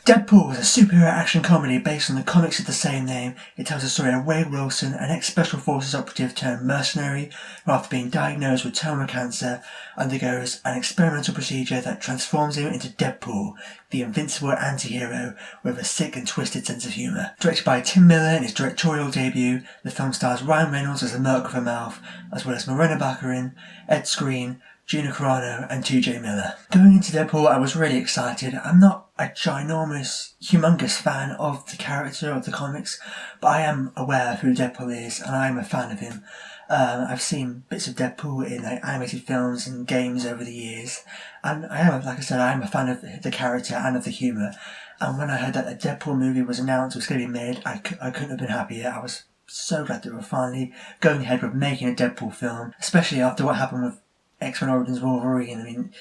Deadpool is a superhero action comedy based on the comics of the same name. It tells the story of Wade Wilson, an ex-Special Forces operative turned mercenary who, after being diagnosed with terminal cancer, undergoes an experimental procedure that transforms him into Deadpool, the invincible anti-hero with a sick and twisted sense of humour. Directed by Tim Miller in his directorial debut, the film stars Ryan Reynolds as a Merc with a mouth, as well as Morena Baccarin, Skrein, Gina Carano and 2J Miller. Going into Deadpool, I was really excited. I'm not a ginormous, humongous fan of the character of the comics, but I am aware of who Deadpool is, and I am a fan of him. I've seen bits of Deadpool in animated films and games over the years, and I am a fan of the character and of the humour. And when I heard that a Deadpool movie was announced, was going to be made, I couldn't have been happier. I was so glad they were finally going ahead with making a Deadpool film, especially after what happened with X-Men Origins Wolverine. I mean,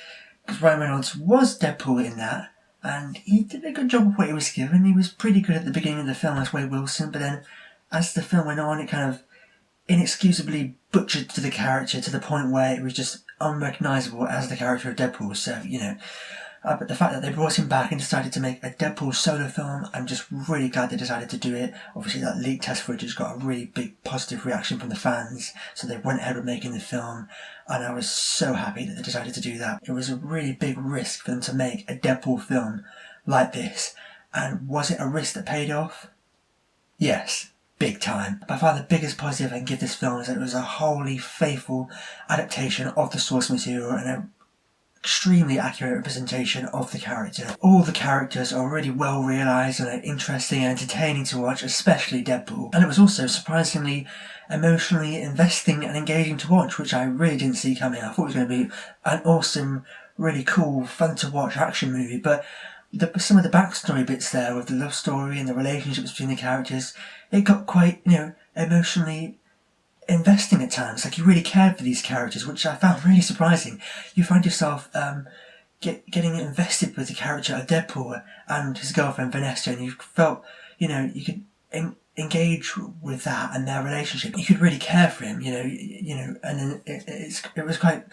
because Ryan Reynolds was Deadpool in that, and he did a good job of what he was given. He was pretty good at the beginning of the film as Wade Wilson, but then as the film went on, it kind of inexcusably butchered to the character to the point where it was just unrecognisable as the character of Deadpool. So, but the fact that they brought him back and decided to make a Deadpool solo film, I'm just really glad they decided to do it. Obviously that leaked test footage has got a really big positive reaction from the fans, so they went ahead with making the film, and I was so happy that they decided to do that. It was a really big risk for them to make a Deadpool film like this, and was it a risk that paid off? Yes. Big time. By far the biggest positive I can give this film is that it was a wholly faithful adaptation of the source material and a extremely accurate representation of the character. All the characters are really well realised and are interesting and entertaining to watch, especially Deadpool. And it was also surprisingly emotionally investing and engaging to watch, which I really didn't see coming. I thought it was going to be an awesome, really cool, fun to watch action movie, but some of the backstory bits there with the love story and the relationships between the characters, it got quite, emotionally investing at times. Like, you really cared for these characters, which I found really surprising. You find yourself getting invested with the character of Deadpool and his girlfriend Vanessa, and you felt, you could engage with that and their relationship. You could really care for him, and then it was quite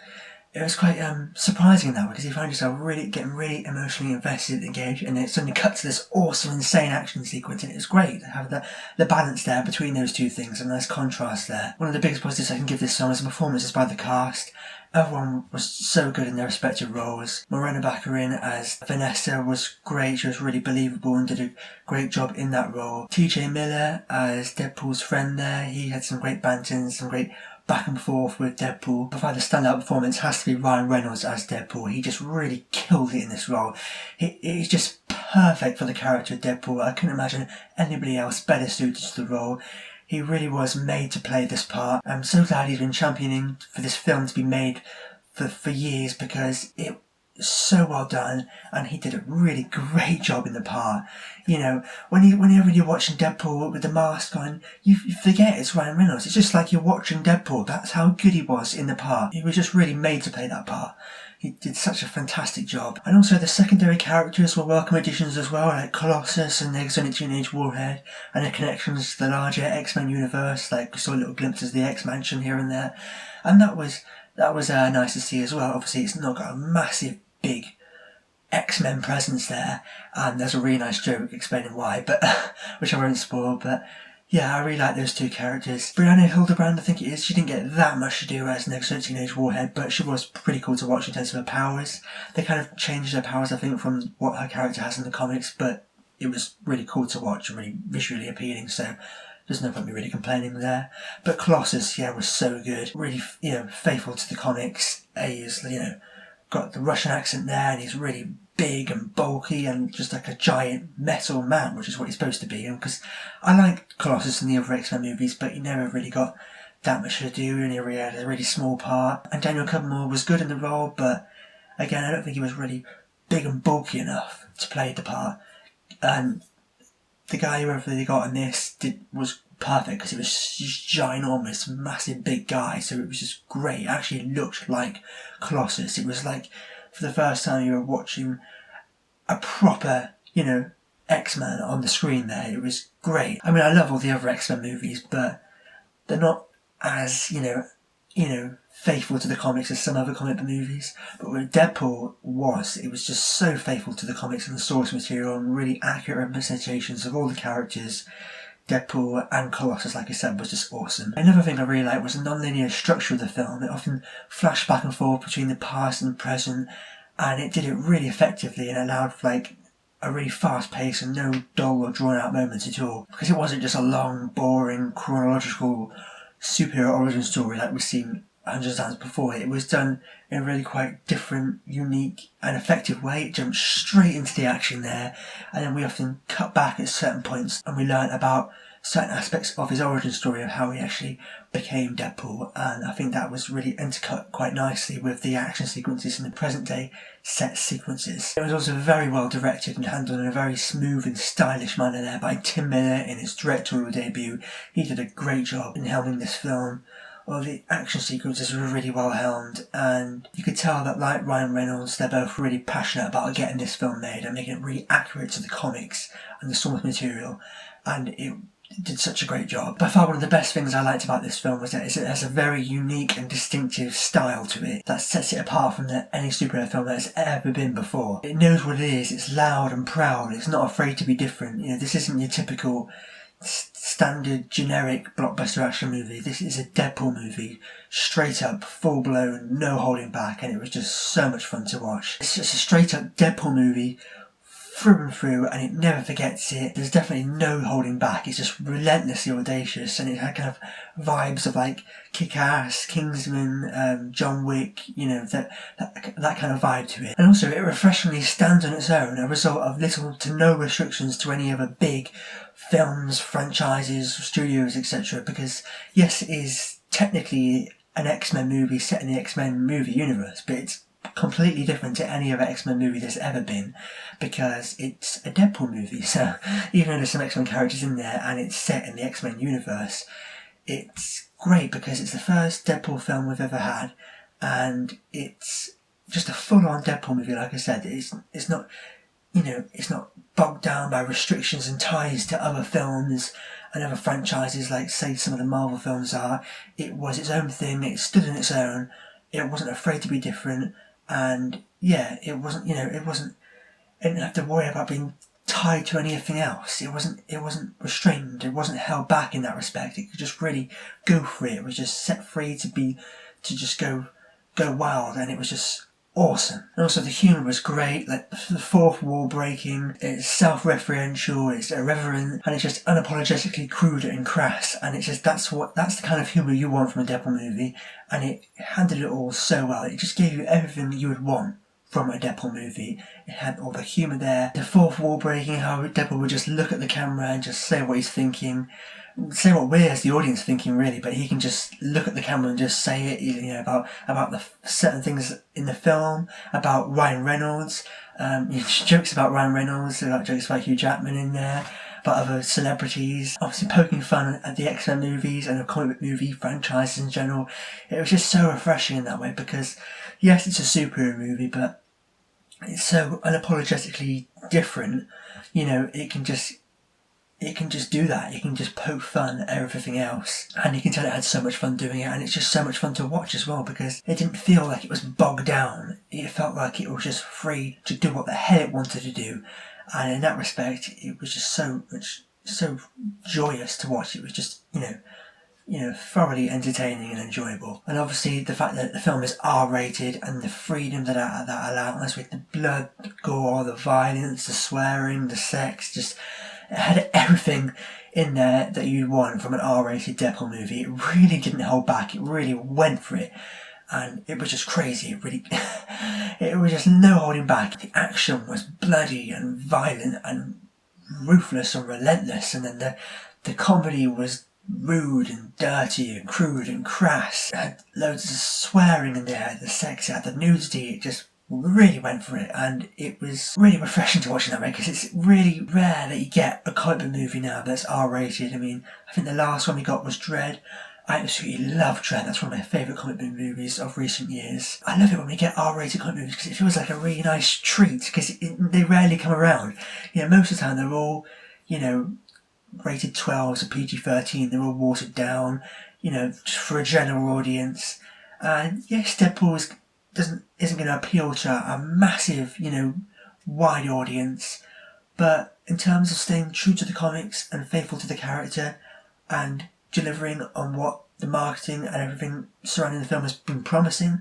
surprising in that way, because you find yourself getting really emotionally invested, engaged, and it suddenly cuts to this awesome, insane action sequence, and it was great to have the balance there between those two things, a nice contrast there. One of the biggest positives I can give this film is the performances by the cast. Everyone was so good in their respective roles. Morena Baccarin as Vanessa was great. She was really believable and did a great job in that role. TJ Miller as Deadpool's friend there. He had some great banter and some great back and forth with Deadpool. By far the standout performance has to be Ryan Reynolds as Deadpool. He just really killed it in this role. He's just perfect for the character of Deadpool. I couldn't imagine anybody else better suited to the role. He really was made to play this part. I'm so glad he's been championing for this film to be made for years, because it was so well done and he did a really great job in the part. Whenever you're watching Deadpool with the mask on, you forget it's Ryan Reynolds. It's just like you're watching Deadpool. That's how good he was in the part. He was just really made to play that part. He did such a fantastic job. And also the secondary characters were welcome additions as well, like Colossus and the Exotic Teenage Warhead, and their connections to the larger X-Men universe, like we saw little glimpses of the X-Mansion here and there. And that was nice to see as well. Obviously it's not got a massive, big X-Men presence there, and there's a really nice joke explaining why, but which I won't spoil, but yeah, I really like those two characters. Brianna Hildebrand, I think it is, she didn't get that much to do as an Exotic Teenage Warhead, but she was pretty cool to watch in terms of her powers. They kind of changed her powers, I think, from what her character has in the comics, but it was really cool to watch and really visually appealing, so there's no point me really complaining there. But Colossus, was so good. Really, faithful to the comics. He's, got the Russian accent there, and he's really big and bulky and just like a giant metal man, which is what he's supposed to be. And because I like Colossus in the other X-Men movies, but he never really got that much to do. He only really had a really small part. And Daniel Cudmore was good in the role, but again, I don't think he was really big and bulky enough to play the part. And the guy whoever they got in this was perfect, because he was just ginormous, massive, big guy, so it was just great. It actually looked like Colossus. It was like, for the first time you were watching a proper, X-Men on the screen there. It was great. I mean, I love all the other X-Men movies, but they're not as, faithful to the comics as some other comic book movies, but with Deadpool it was just so faithful to the comics and the source material and really accurate representations of all the characters. Deadpool and Colossus, like I said, was just awesome. Another thing I really liked was the non-linear structure of the film. It often flashed back and forth between the past and the present, and it did it really effectively and allowed for like a really fast pace and no dull or drawn out moments at all. Because it wasn't just a long, boring, chronological superhero origin story like we've seen hundreds of times before. It was done in a really quite different, unique and effective way. It jumped straight into the action there, and then we often cut back at certain points and we learn about certain aspects of his origin story of how he actually became Deadpool, and I think that was really intercut quite nicely with the action sequences in the present day set sequences. It was also very well directed and handled in a very smooth and stylish manner there by Tim Miller in his directorial debut. He did a great job in helming this film. All the action sequences were really well helmed, and you could tell that, like Ryan Reynolds, they're both really passionate about getting this film made and making it really accurate to the comics and the source material, and it did such a great job. By far one of the best things I liked about this film was that it has a very unique and distinctive style to it that sets it apart from any superhero film that has ever been before. It knows what it is, it's loud and proud, it's not afraid to be different. You know, this isn't your typical standard generic blockbuster action movie. This is a Deadpool movie, straight up, full blown, no holding back, and it was just so much fun to watch. It's just a straight up Deadpool movie through and through, and it never forgets it. There's definitely no holding back. It's just relentlessly audacious, and it had kind of vibes of like Kick-Ass, Kingsman, John Wick, you know, that kind of vibe to it. And also it refreshingly stands on its own, a result of little to no restrictions to any other big films, franchises, studios, etc. Because yes, it is technically an X-Men movie set in the X-Men movie universe, but it's completely different to any other X-Men movie there's ever been, because it's a Deadpool movie. So even though there's some X-Men characters in there and it's set in the X-Men universe, it's great because it's the first Deadpool film we've ever had, and it's just a full-on Deadpool movie. Like I said, it's not, you know, it's not bogged down by restrictions and ties to other films and other franchises like, say, some of the Marvel films are. It was its own thing, it stood on its own, it wasn't afraid to be different, and yeah, it wasn't, you know, it didn't have to worry about being tied to anything else. It wasn't restrained, it wasn't held back in that respect. It could just really go for it. It was just set free to just go wild, and it was just awesome. And also the humour was great, like the fourth wall breaking, it's self-referential, it's irreverent, and it's just unapologetically crude and crass, and it's just that's the kind of humour you want from a Deadpool movie, and it handled it all so well. It just gave you everything that you would want from a Deadpool movie. It had all the humour there, the fourth wall breaking, how Deadpool would just look at the camera and just say what he's thinking, say what we're as the audience thinking really, but he can just look at the camera and just say it, you know, about the certain things in the film, about Ryan Reynolds, jokes about Ryan Reynolds, like jokes about Hugh Jackman in there, about other celebrities, obviously poking fun at the X-Men movies and the comic book movie franchises in general. It was just so refreshing in that way, because yes, it's a superhero movie, but it's so unapologetically different. You know, it can just do that. It can just poke fun at everything else, and you can tell it had so much fun doing it, and it's just so much fun to watch as well, because it didn't feel like it was bogged down. It felt like it was just free to do what the hell it wanted to do, and in that respect it was just so joyous to watch. It was just, you know, thoroughly entertaining and enjoyable. And obviously the fact that the film is R-rated and the freedom that allows with the blood, the gore, the violence, the swearing, the sex, just it had everything in there that you'd want from an R-rated Deadpool movie. It really didn't hold back, it really went for it, and it was just crazy. It was just no holding back. The action was bloody and violent and ruthless and relentless, and then the comedy was rude and dirty and crude and crass. It had loads of swearing in there, the sex, it had the nudity. It just really went for it, and it was really refreshing to watch in that way, because it's really rare that you get a comic book movie now that's R-rated. I mean, I think the last one we got was Dread. I absolutely love Dread. That's one of my favourite comic book movies of recent years. I love it when we get R-rated comic movies, because it feels like a really nice treat, because they rarely come around. You know, most of the time they're all, you know, rated 12s or PG-13. They're all watered down, you know, just for a general audience. And yes, Deadpool isn't going to appeal to a massive, wide audience, but in terms of staying true to the comics and faithful to the character and delivering on what the marketing and everything surrounding the film has been promising,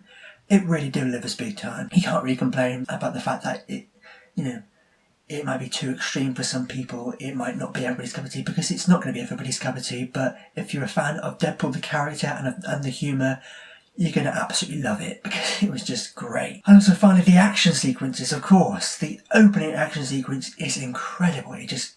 it really delivers big time. You can't really complain about the fact that it might be too extreme for some people. It might not be everybody's cup of tea, because it's not going to be everybody's cup of tea. But if you're a fan of Deadpool, the character, and the humour, you're going to absolutely love it, because it was just great. And also finally, the action sequences, of course. The opening action sequence is incredible. It just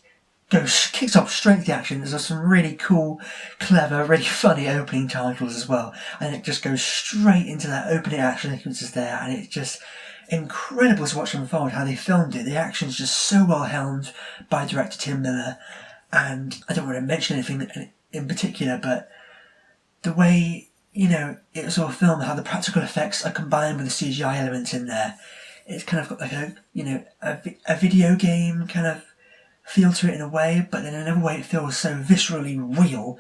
kicks off straight to the action. There's some really cool, clever, really funny opening titles as well. And it just goes straight into that opening action sequences there, and it's just incredible to watch unfold how they filmed it. The action's just so well helmed by director Tim Miller, and I don't want to mention anything in particular, but the way it was all filmed, how the practical effects are combined with the CGI elements in there, it's kind of got like a video game kind of feel to it in a way, but in another way it feels so viscerally real.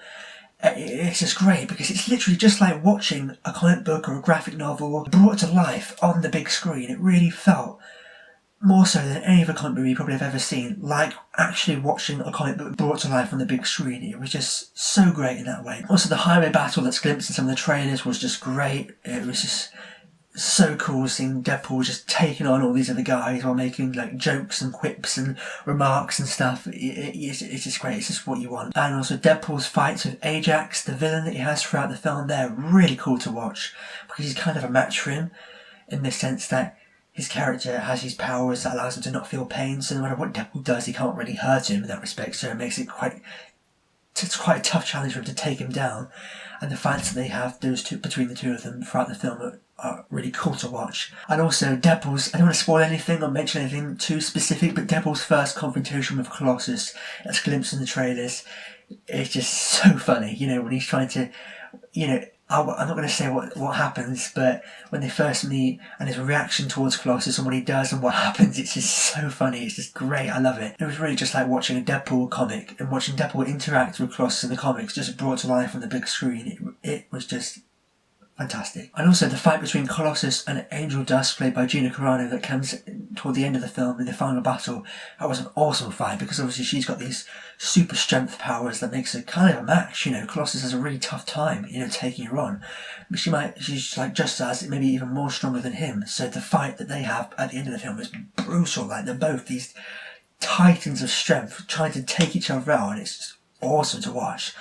It's just great, because it's literally just like watching a comic book or a graphic novel brought to life on the big screen. It really felt, more so than any other comic movie you probably have ever seen, like actually watching a comic book brought to life on the big screen. It was just so great in that way. Also, the highway battle that's glimpsed in some of the trailers was just great. It was just so cool seeing Deadpool just taking on all these other guys while making like jokes and quips and remarks and stuff. It's just great. It's just what you want. And also Deadpool's fights with Ajax, the villain that he has throughout the film, they're really cool to watch, because he's kind of a match for him in the sense that his character has these powers that allows him to not feel pain, so no matter what Deadpool does, he can't really hurt him in that respect, so it makes it quite a tough challenge for him to take him down. And the fights that they have, between the two of them throughout the film, are really cool to watch. And also Deadpool's, I don't want to spoil anything or mention anything too specific, but Deadpool's first confrontation with Colossus, that's glimpsed in the trailers, it's just so funny, when he's trying to, I'm not going to say what happens, but when they first meet and his reaction towards Colossus and what he does and what happens, it's just so funny. It's just great. I love it. It was really just like watching a Deadpool comic and watching Deadpool interact with Colossus in the comics, just brought to life on the big screen. It was just fantastic. And also the fight between Colossus and Angel Dust, played by Gina Carano, that comes toward the end of the film in the final battle. That was an awesome fight, because obviously she's got these super strength powers that makes her kind of a match. Colossus has a really tough time, taking her on. But she's like just as, maybe even more stronger than him. So the fight that they have at the end of the film is brutal. Like, they're both these titans of strength trying to take each other out, and it's just awesome to watch.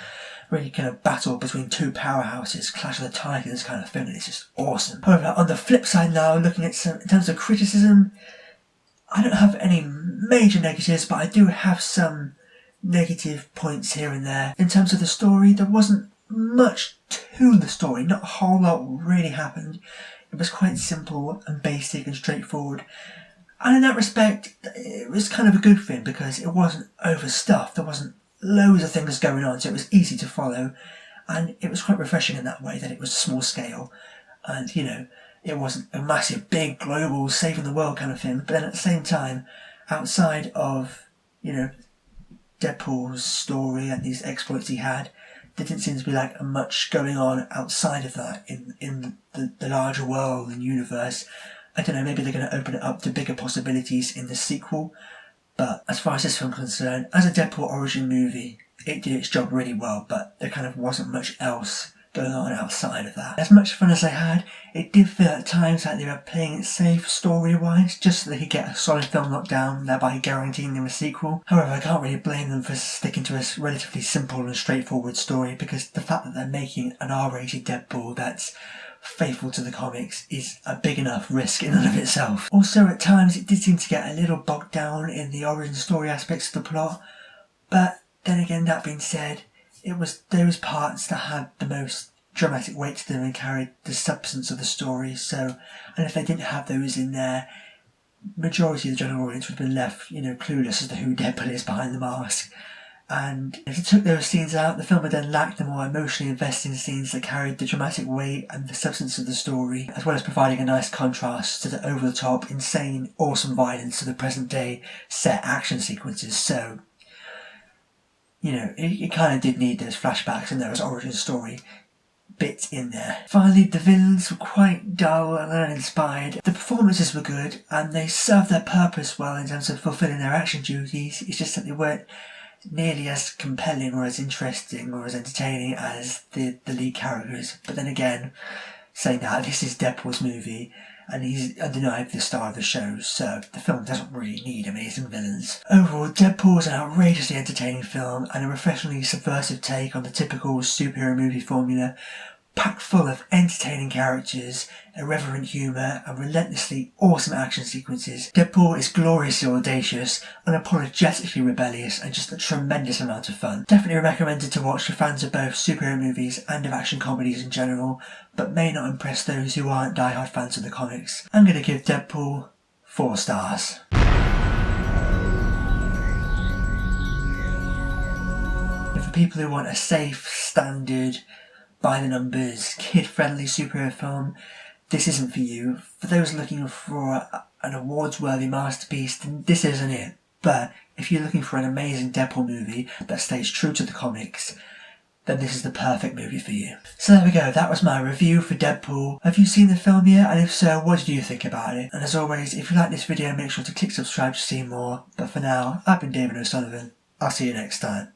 Really kind of battle between two powerhouses, Clash of the Titans kind of thing, and it's just awesome. However, on the flip side now, looking at in terms of criticism, I don't have any major negatives, but I do have some negative points here and there. In terms of the story, there wasn't much to the story, not a whole lot really happened. It was quite simple and basic and straightforward. And in that respect, it was kind of a good thing, because it wasn't overstuffed. There wasn't loads of things going on, so it was easy to follow, and it was quite refreshing in that way, that it was small scale, and it wasn't a massive, big, global, saving the world kind of thing. But then at the same time, outside of Deadpool's story and these exploits he had, there didn't seem to be like much going on outside of that in the larger world and universe. I don't know, maybe they're going to open it up to bigger possibilities in the sequel. But as far as this film is concerned, as a Deadpool origin movie, it did its job really well, but there kind of wasn't much else going on outside of that. As much fun as I had, it did feel at times like they were playing it safe story-wise, just so they could get a solid film locked down, thereby guaranteeing them a sequel. However, I can't really blame them for sticking to a relatively simple and straightforward story, because the fact that they're making an R-rated Deadpool that's faithful to the comics is a big enough risk in and of itself. Also, at times it did seem to get a little bogged down in the origin story aspects of the plot, but then again, that being said, it was those parts that had the most dramatic weight to them and carried the substance of the story. So, and if they didn't have those in there, majority of the general audience would have been left, clueless as to who Deadpool is behind the mask. And if they took those scenes out, the film would then lack the more emotionally investing scenes that carried the dramatic weight and the substance of the story, as well as providing a nice contrast to the over-the-top, insane, awesome violence of the present-day set action sequences. So, it kind of did need those flashbacks and those origin story bits in there. Finally, the villains were quite dull and uninspired. The performances were good and they served their purpose well in terms of fulfilling their action duties. It's just that they weren't nearly as compelling or as interesting or as entertaining as the lead characters. But then again, saying that, this is Deadpool's movie and he's undeniably the star of the show, so the film doesn't really need amazing villains. Overall, Deadpool is an outrageously entertaining film and a refreshingly subversive take on the typical superhero movie formula, packed full of entertaining characters, irreverent humour, and relentlessly awesome action sequences. Deadpool is gloriously audacious, unapologetically rebellious, and just a tremendous amount of fun. Definitely recommended to watch for fans of both superhero movies and of action comedies in general, but may not impress those who aren't die-hard fans of the comics. I'm going to give Deadpool 4 stars. And for people who want a safe, standard, by the numbers, kid-friendly superhero film, this isn't for you. For those looking for an awards-worthy masterpiece, then this isn't it. But if you're looking for an amazing Deadpool movie that stays true to the comics, then this is the perfect movie for you. So there we go, that was my review for Deadpool. Have you seen the film yet? And if so, what did you think about it? And as always, if you like this video, make sure to click subscribe to see more. But for now, I've been David O'Sullivan. I'll see you next time.